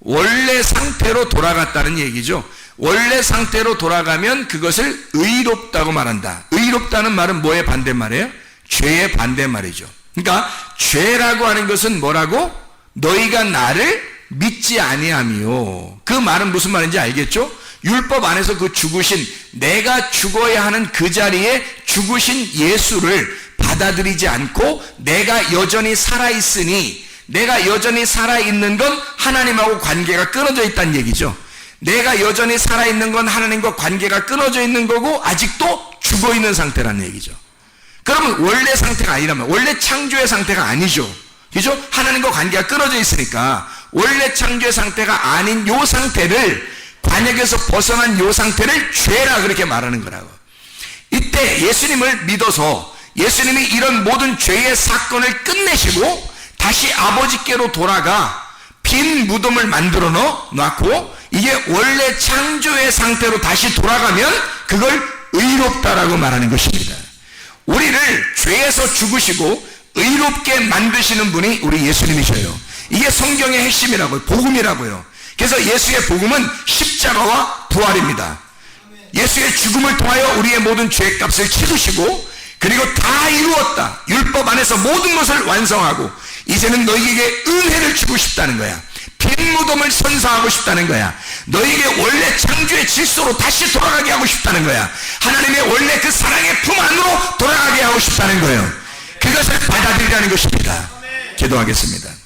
원래 상태로 돌아갔다는 얘기죠. 원래 상태로 돌아가면 그것을 의롭다고 말한다. 의롭다는 말은 뭐의 반대말이에요? 죄의 반대말이죠. 그러니까 죄라고 하는 것은 뭐라고? 너희가 나를 믿지 아니하며. 그 말은 무슨 말인지 알겠죠? 율법 안에서 그 죽으신, 내가 죽어야 하는 그 자리에 죽으신 예수를 받아들이지 않고 내가 여전히 살아있으니, 내가 여전히 살아있는 건 하나님하고 관계가 끊어져 있다는 얘기죠. 내가 여전히 살아있는 건 하나님과 관계가 끊어져 있는 거고 아직도 죽어있는 상태라는 얘기죠. 그러면 원래 상태가 아니라면, 원래 창조의 상태가 아니죠. 그죠? 하나님과 관계가 끊어져 있으니까 원래 창조의 상태가 아닌 요 상태를, 관역에서 벗어난 요 상태를 죄라 그렇게 말하는 거라고. 이때 예수님을 믿어서 예수님이 이런 모든 죄의 사건을 끝내시고 다시 아버지께로 돌아가 빈 무덤을 만들어 놨고 이게 원래 창조의 상태로 다시 돌아가면 그걸 의롭다라고 말하는 것입니다. 우리를 죄에서 죽으시고 의롭게 만드시는 분이 우리 예수님이셔요. 이게 성경의 핵심이라고요. 복음이라고요. 그래서 예수의 복음은 십자가와 부활입니다. 예수의 죽음을 통하여 우리의 모든 죄값을 치르시고 그리고 다 이루었다. 율법 안에서 모든 것을 완성하고 이제는 너희에게 은혜를 주고 싶다는 거야. 빈 무덤을 선사하고 싶다는 거야. 너희에게 원래 창조의 질서로 다시 돌아가게 하고 싶다는 거야. 하나님의 원래 그 사랑의 품 안으로 돌아가게 하고 싶다는 거예요. 그것을 받아들이라는 것입니다. 기도하겠습니다.